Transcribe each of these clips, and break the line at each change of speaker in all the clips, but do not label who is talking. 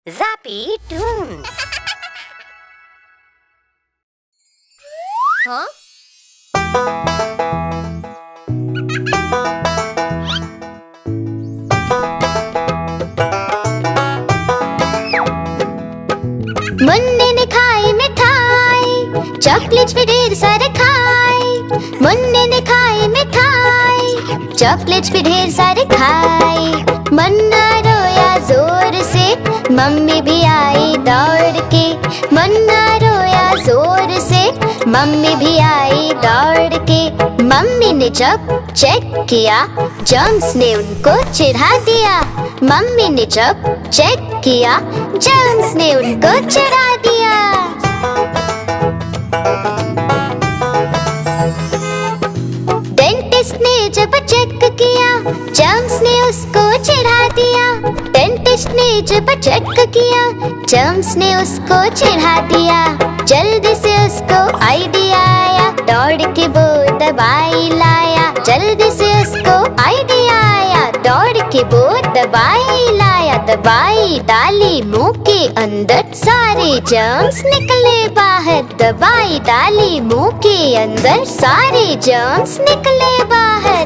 Zappy Toons. Huh?
मुन्ने ने खाई मिठाई, चॉकलेट्स भी ढेर सारे खाए। मुन्ने ने खाई मिठाई, चॉकलेट्स भी ढेर सारे खाए। मुन्ना रोया जोर से, मम्मी भी आई दौड़ के। मुन्ना रोया जोर से, मम्मी भी आई दौड़ के। मम्मी ने जब चेक किया, जर्म्स ने उनको चिढ़ा दिया। मम्मी ने जब चेक किया, जर्म्स ने उनको चिढ़ा दिया। डेंटिस्ट ने जब चेक किया, जर्म्स ने उसको चिढ़ा दिया। डेंटिस्ट ने जब चेक किया, जर्म्स ने उसको चिढ़ा दिया। जल्दी से उसको आइडिया आया, दौड़ के वो दवाई लाया। जल्दी से उसको आइडिया आया, दौड़ के वो दवाई लाया। दवाई डाली मुंह के अंदर, सारे जर्म्स निकले बाहर। दवाई डाली मुंह के अंदर, सारे जर्म्स निकले बाहर।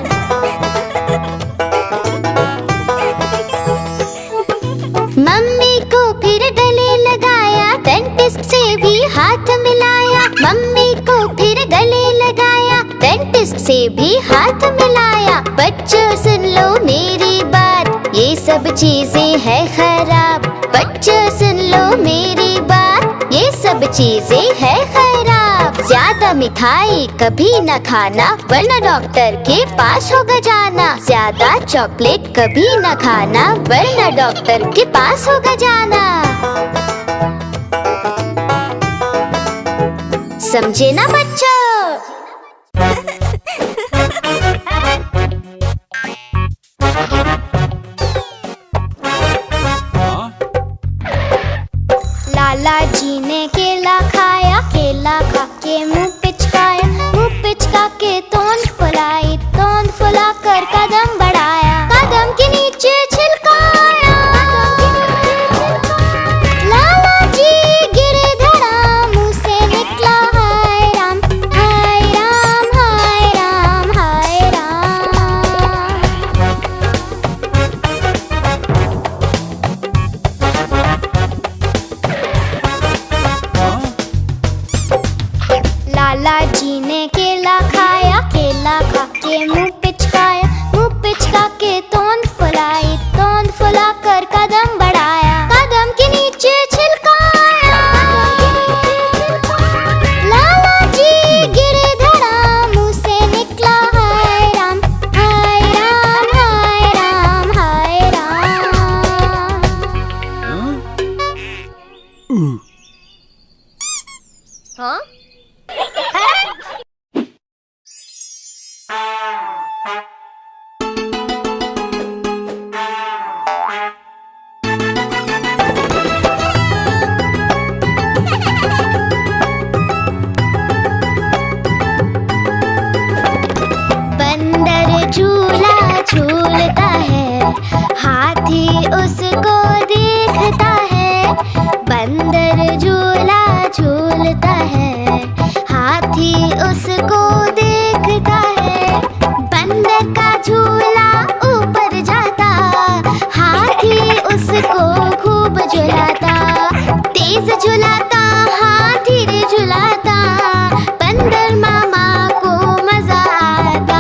मम्मी को फिर गले लगाया, डेंटिस्ट से भी हाथ मिलाया। मम्मी को फिर गले लगाया, डेंटिस्ट से भी हाथ मिलाया। बच्चों सुन लो मेरी बात, ये सब चीजें है खराब। बच्चों सुन लो मेरी बात, ये सब चीजें है खराब। ज्यादा मिठाई कभी न खाना, वरना डॉक्टर के पास होगा जाना। ज्यादा चॉकलेट कभी न खाना, वरना डॉक्टर के पास होगा जाना। समझे ना बच्चों? लाला जी ने केला खाया, केला खा के मुंह पिचकाया। मुंह पिचका के तोंद फुलाई, तोंद फुला कर कदम बढ़ाया। कदम के नीचे छिलकाया, लाला जी गिरे धड़ा, मुंह से निकला हाय राम, हाय राम, हाय राम, हाय राम। लाला जी ने केला खाया, केला खा के मुंह पिचकाया। मुंह पिचका के तोंद फुलाई, तोंद फुला कर कदम बढ़ाया। कदम के नीचे छिलकाया, लाला जी गिरे धड़ा, मुंह से निकला हाय राम, हाय राम, हाय राम, हाय राम।
Huh?
बंदर झूला झूलता है, हाथी उसको देखता है। बंदर झूला झूलता है, हाथी उसको देखता है। बंदर का झूला ऊपर जाता, हाथी उसको खूब झुलाता। तेज झुलाता, हाथी रे झुलाता, बंदर मामा को मजा आता।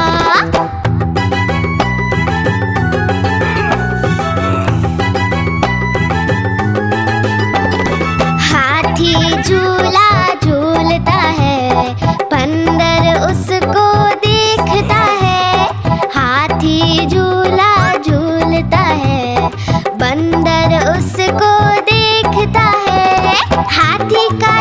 हाथी झूला झूलता है, बंदर उसको देखता है। हाथी झूला झूलता है, बंदर उसको देखता है। हाथी का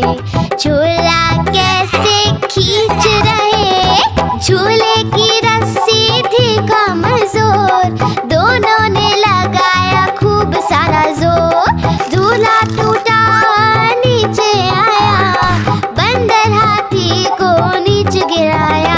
झूला कैसे खींच रहे, झूले की रस्सी थी कमजोर, दोनों ने लगाया खूब सारा जोर, झूला टूटा नीचे आया, बंदर हाथी को नीचे गिराया।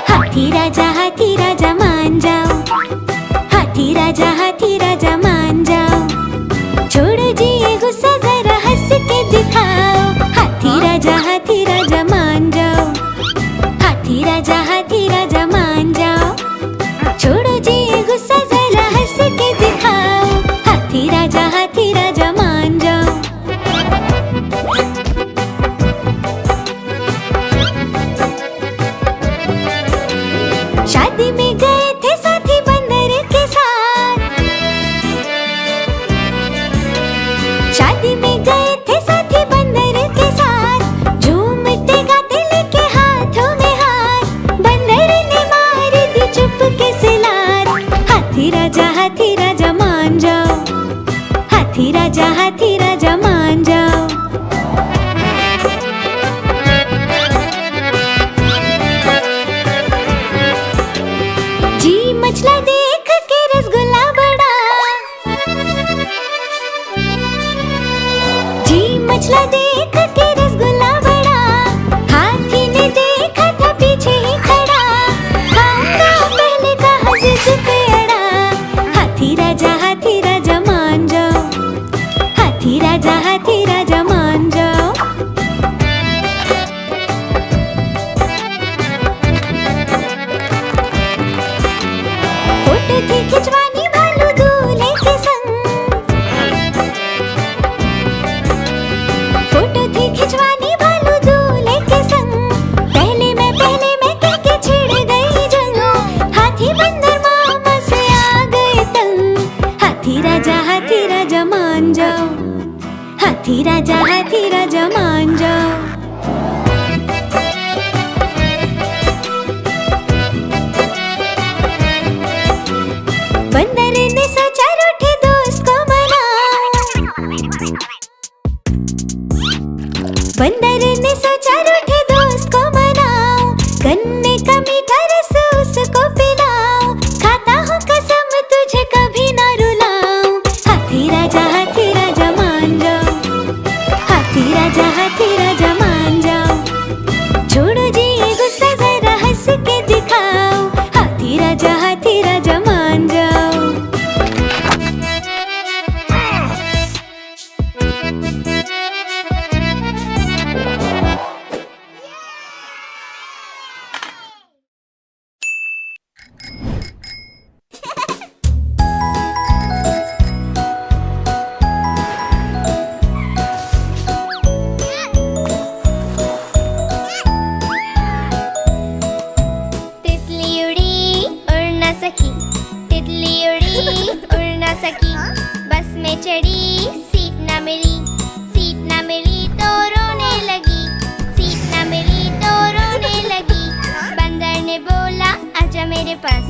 हाथी राजा मान जाओ, हाथी राजा मान जाओ, छोड़ो जी ये गुस्सा जरा हंस के दिखाओ। हाथी राजा मान जाओ, हाथी राजा मान जाओ, छोड़ो जी ये गुस्सा जरा हंस के दिखाओ। हाथी राजा मान जाओ। शादी में गए थे साथी बंदर के साथ, शादी में गए थे साथी बंदर के साथ, झूमते गाते लेके हाथों में हाथ, बंदर ने मार दी चुपके से लात। हाथी राजा मान जाओ, हाथी राजा मान जाओ। जी मचला देख के रसगुल्ला बड़ा, जी मचला देख के रसगुल्ला बड़ा, हाथी ने देखा था पीछे ही खड़ा, खाऊंगा पहले कहा जिद पे अड़ा। हाथी राजा मान जाओ, हाथी राजा मान जाओ। फोटो थी खिंचवानी भालू दूल्हे के संग, फोटो थी खिंचवानी भालू दूल्हे के संग, पहले मैं कह के छिड़ गई जंग, हाथी बंदर मामा से आ गए तंग। हाथी राजा मान जाओ, हाथी राजा मान जाओ। बंदर ने सोचा रूठे दोस्त को मनाऊं, बंदर ने सोचा रूठे दोस्त को मनाऊं, गन्ने का मीठा रस उसको पिलाऊं, खाता हूँ कसम तुझे कभी ना रुलाऊं। हाथी राजा मान जाओ, हाथी राजा मान जाओ, छोड़ो जी ये गुस्सा जरा हंस के दिखाओ। हाथी राजा मान जाओ।
तितली उड़ी उड़ न सकी, तितली उड़ी उड़ न सकी, बस में चढ़ी सीट न मिली, सीट न मिली तो रोने लगी, सीट न मिली तो रोने लगी। बंदर ने बोला आजा मेरे पास,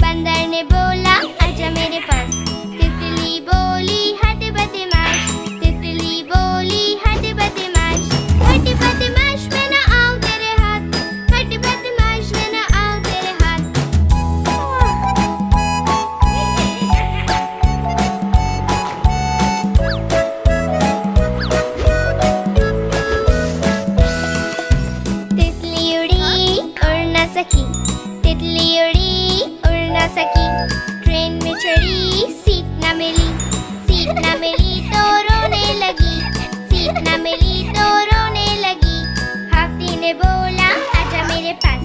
बंदर ने बोला आजा मेरे पास, तितली बोली हट बदमाश, तितली बोली हट बदमाश, हट बदमाश मैं न आऊं तेरे हाथ, हट बदमाश मैं न आऊं तेरे हाथ। तितली उड़ी उड़ न सकी, तितली उड़ी उड़ न सकी, ट्रेन में चढ़ी सीट न मिली, सीट न मिली तो रोने लगी, सीट न मिली तो रोने लगी। हाथी ने बोला आजा मेरे पास,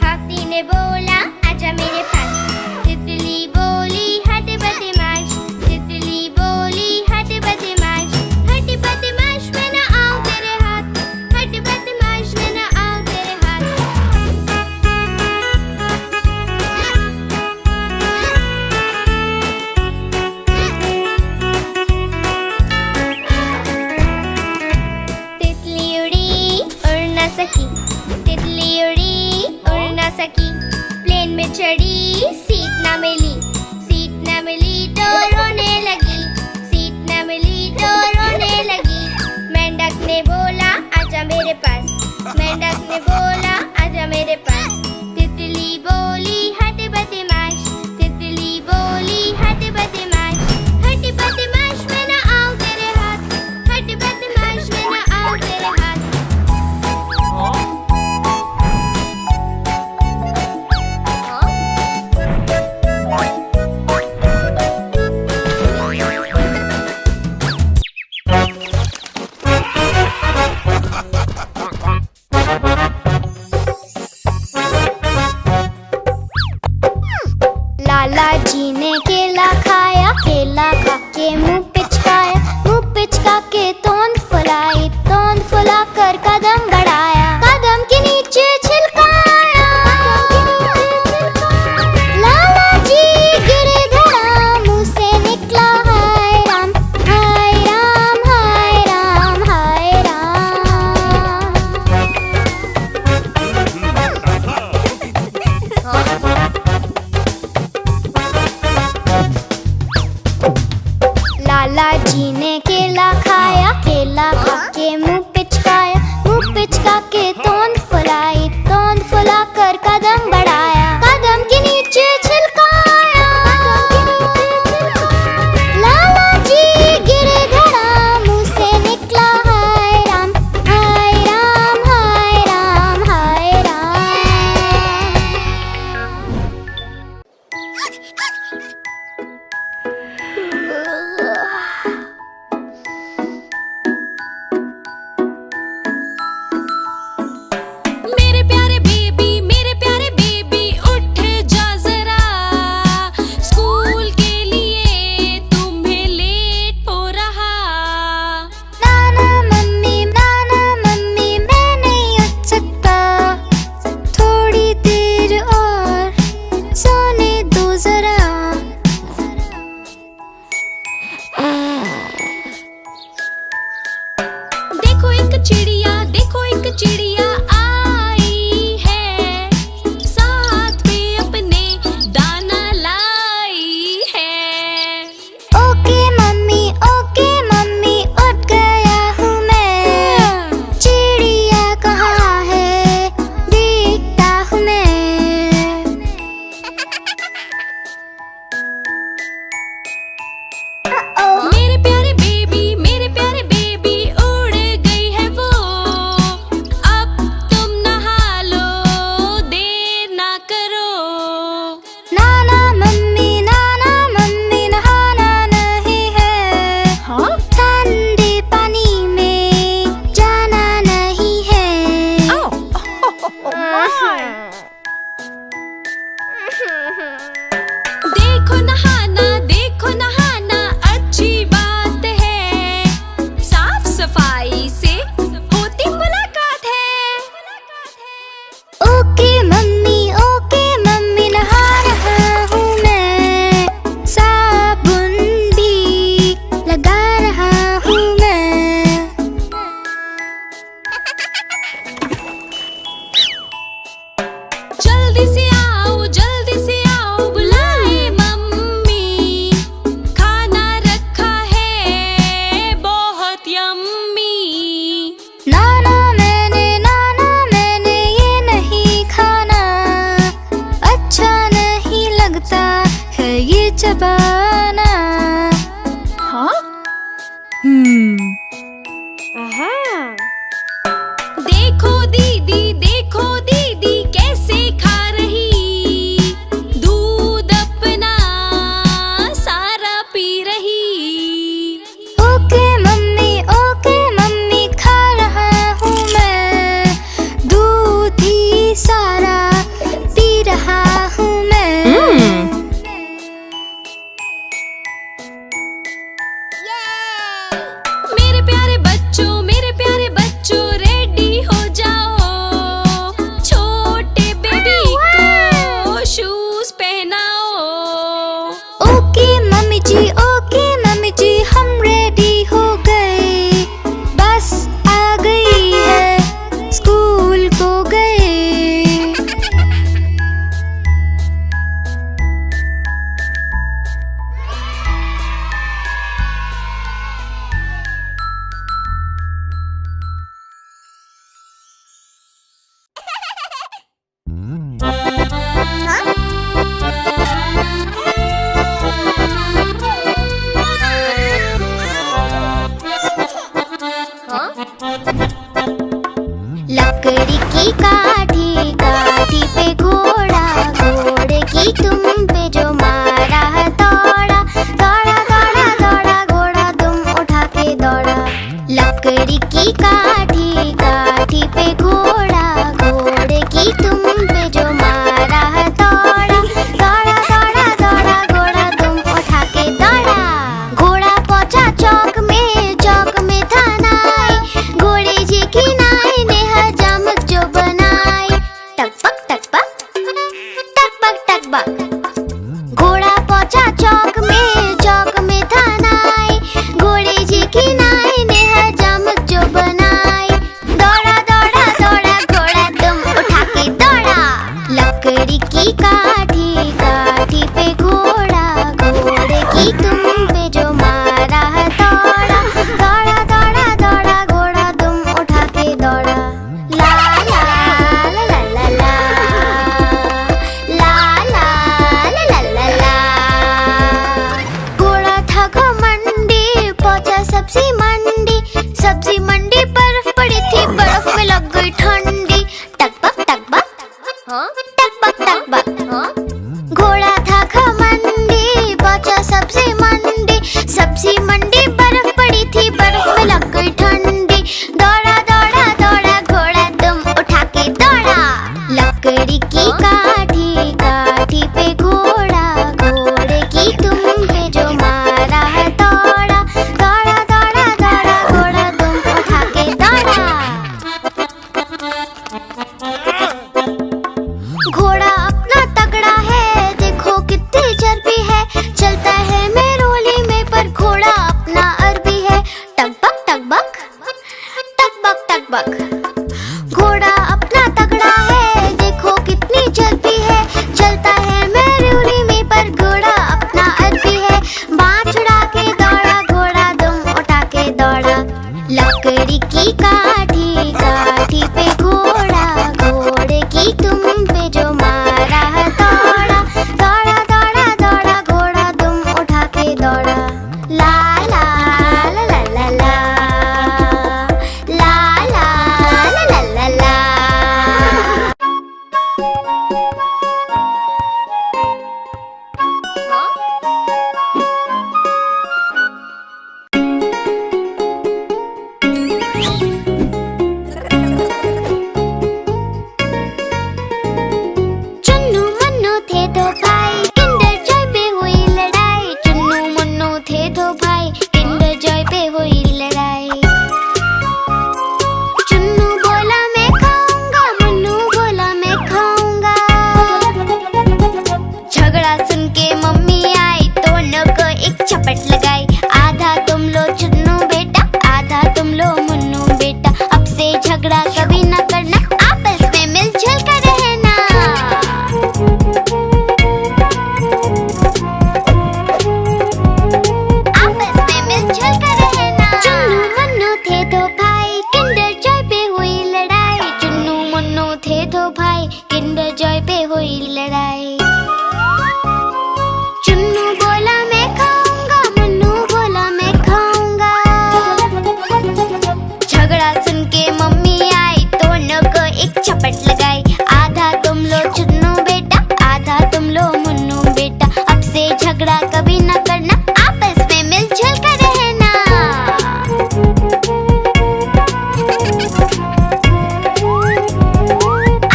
हाथी ने बोला आजा मेरे पास, तितली बोली हट बदमाश, तितली बोली हट बदमाश, हट बदमाश मैं न आऊं तेरे हाथ, हट बदमाश मैं न आऊं तेरे हाथ। मेरे पास। तितली बोली हट बदमाश, तितली बोली हट बदमाश, हट बदमाश मैं ना आऊं तेरे हाथ, हट बदमाश मैं ना आऊं तेरे हाथ। लाला जी ने केला खाया, केला खा के मुंह पिचकाया, मुंह पिचका के तोंद फुलाई, तोंद फुला कर कदम बढ़ाया, कदम के नीचे छिलकाया। लाला जी गिरे धड़ा, मुंह से निकला हाय राम, हाय राम, हाय राम, हाय राम। लाला जी ने केला खाया, केला खा के मुंह पिचकाया, मुंह पिचका लकड़ी की काठी, काठी पे घोड़ा, घोड़े की तुम पे जो मारा है दौड़ा, दौड़ा दौड़ा दौड़ा घोड़ा तुम उठा के दौड़ा। लकड़ी की काठी, काठी पे घोड़ा, घोड़े की तुम पे जो मारा है दौड़ा, दौड़ा दौड़ा दौड़ा घोड़ा तुम उठा के दौड़ा। घोड़ा पहुंचा चौक में, चौक में था नाई, घोड़े जी की नाई ने हजामत जो बनाई। टकबक टकबक टकबक टकबक। घोड़ा पहुंचा चौक में, चौक में था नाई, घोड़े जी की नाई ने हजामत जो बनाई। दौड़ा दौड़ा दौड़ा घोड़ा तुम उठा के दौड़ा। लकड़ी की काठी, काठी पे घोड़ा, घोड़े की तुम पे जो मारा है दौड़ा, दौड़ा दौड़ा दौड़ा घोड़ा तुम उठा के दौड़ा। ला ला ला ला ला ला, ला ला ला ला ला। घोड़ा था घमंडी, पहुंचा सब्जी मंडी, सब्जी मंडी बर्फ पड़ी थी, बर्फ में लग गई ठंडी। टकबक टकबक
हाँ
टकबक टकबक।
हाँ
घोड़ा था घमंडी, पहुंचा सब्जी मंडी, सब्जी मंडी बर्फ पड़ी थी, बर्फ में लग गई ठंडी। दौड़ा दौड़ा दौड़ा घोड़ा तुम उठा के दौड़ा। लकड़ी की काठी, काठी पे घोड़ा, घोड़े की तुम पे जो मारा है दौड़ा, दौड़ा दौड़ा दौड़ा घोड़ा तुम उठा के दौड़ा। घोड़ा अपना तगड़ा है, देखो कितनी चर्बी है, चलता है मेरोली में पर घोड़ा अपना अरबी है। टकबक टकबक टकबक टकबक। घोड़ा अपना तगड़ा है, देखो कितनी चर्बी है, चलता है मेरोली में पर घोड़ा अपना अरबी है। बाँह उड़ा के दौड़ा घोड़ा तुम उठा के दौड़ा। लकड़ी की काठी, काठी पे घोड़ा, घोड़े की तुम पे जो मारा है दौड़ा, दौड़ा दौड़ा दौड़ा घोड़ा तुम उठा के दौड़ा। ला ला ला ला ला ला, ला ला ला ला ला ला। चुन्नू मुन्नू थे दो भाई, किंडर जॉय पे हुई लड़ाई। चुन्नू मुन्नू थे दो भाई, किंडर जॉय पे हुई लड़ाई। चुन्नू बोला मैं खाऊंगा, मुन्नू बोला मैं खाऊंगा। झगड़ा सुन के मम्मी आई, दोनों को एक चपट लगाई। आधा तुम लो चुन्नू बेटा, आधा तुम लो मुन्नू बेटा। अब से झगड़ा कभी न करना, आपस में मिलजुल कर रहना। आपस में मिलजुल कर रहना। चुन्नू मुन्नू थे दो भाई, किंडर जॉय पे हुई लड़ाई। चुन्नू मुन्नू थे दो भाई, किंडर जॉय पे हुई लड़ाई। चुन्नू बोला मैं खाऊंगा, मुन्नू बोला मैं खाऊंगा। झगड़ा सुन के मम्मी आई, दोनों को एक चपट लगाई। आधा तुम लो चुन्नू बेटा, आधा तुम लो मुन्नू बेटा। अब से झगड़ा कभी न करना, आपस में मिलजुल कर रहना।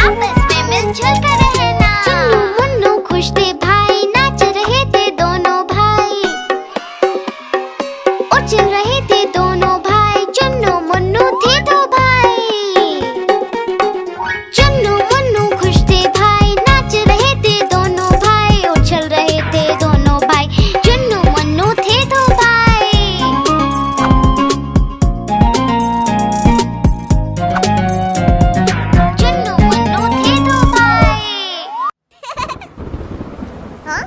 आपस में मिलजुल कर रहना। चुन्नू मुन्नू खुश थे भाई, नाच रहे थे दोनों भाई, उछल रहे थे दोनों भाई। चुन्नू मुन्नू थे दो भाई, चुन्नू मुन्नू खुश थे भाई, नाच रहे थे दोनों भाई, उछल रहे थे दोनों भाई। चुन्नू मुन्नू थे दो भाई। चुन्नू मुन्नू थे दो भाई।
हाँ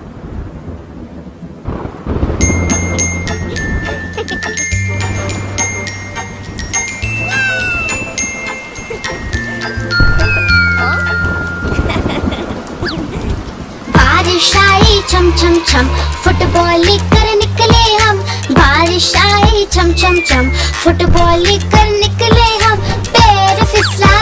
बारिश आई छम छम छम, फुटबॉल लेकर निकले हम। बारिश आई छम छम छम, फुटबॉल लेकर निकले हम। पैर फिसला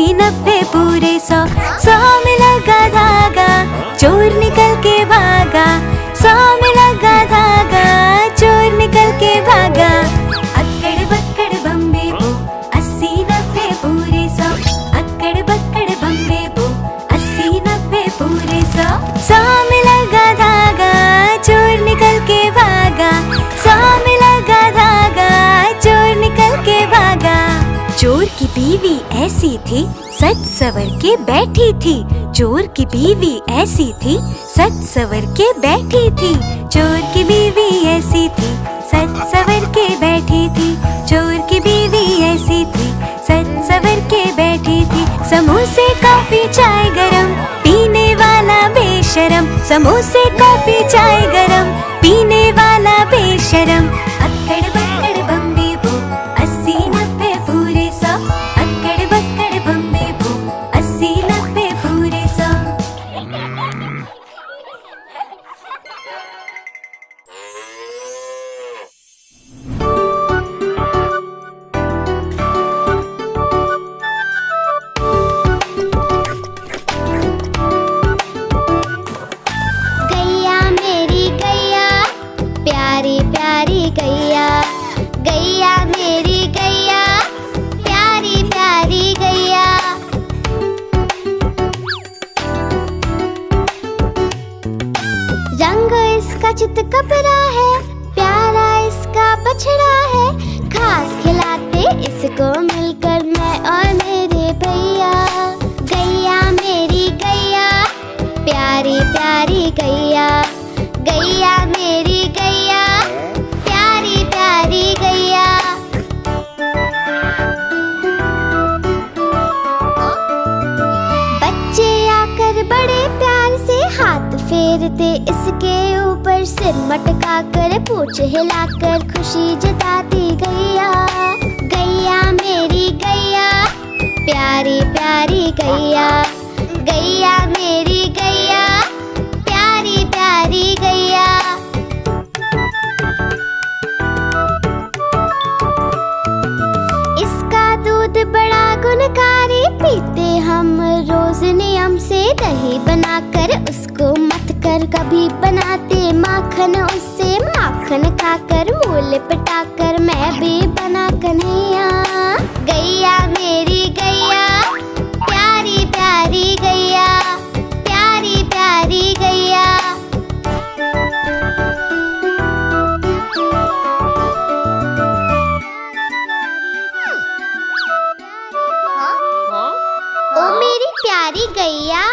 90 पूरे 100, 100 में लगा धागा, चोर निकल के भागा। 100 में लगा धागा, चोर निकल के भागा। अक्कड़ बक्कड़ बम्बे बो, 80 90 पूरे 100, अक्कड़ बक्कड़ बम्बे बो, 80 90 पूरे 100। 100 में लगा धागा, चोर निकल के भागा। 100 में लगा धागा, चोर निकल के भागा। चोर की बीवी ऐसी थी, सच सवर के बैठी थी। चोर की बीवी ऐसी थी, सच सवर के बैठी थी। चोर की बीवी ऐसी थी, सच सवर के बैठी थी। चोर की बीवी ऐसी थी, सच सवर के बैठी थी। समोसे कॉफी चाय गरम, पीने वाला बेशरम। समोसे कॉफी चाय गरम, पीने वाला बेशरम। अक्कड़ बक्कड़ बम्बे बो, 80 90 पूरे 100, अक्कड़ बक्कड़ बम्बे बो, 80 90 पूरे 100।
गैया मेरी गैया, प्यारी प्यारी गैया। गैया मेरी गैया, प्यारी प्यारी गैया। रंग इसका चित कपरा है, प्यारा इसका बछड़ा है। घास खिलाते इसको मिलकर मैं और मेरे भैया। गैया मेरी गैया, प्यारी प्यारी गैया। गैया मेरी गैया, प्यारी प्यारी गैया। बच्चे आकर बड़े प्यार से हाथ फेरते इसके ऊपर, सिर मटका कर पूंछ हिलाकर खुशी जताती गैया। गैया मेरी गैया, प्यारी प्यारी गैया। गैया मेरी गैया, प्यारी प्यारी गैया। इसका दूध बड़ा गुणकारी, पीते हम रोज नियम से। दही बनाकर उसको मथ कर कभी बनाते माखन उससे। माखन खाकर मूल पिटाकर मैं भी बना कन्हैया। गैया मेरी गैया, प्यारी प्यारी गैया। प्यारी प्यारी गैया। ओ मेरी प्यारी गैया।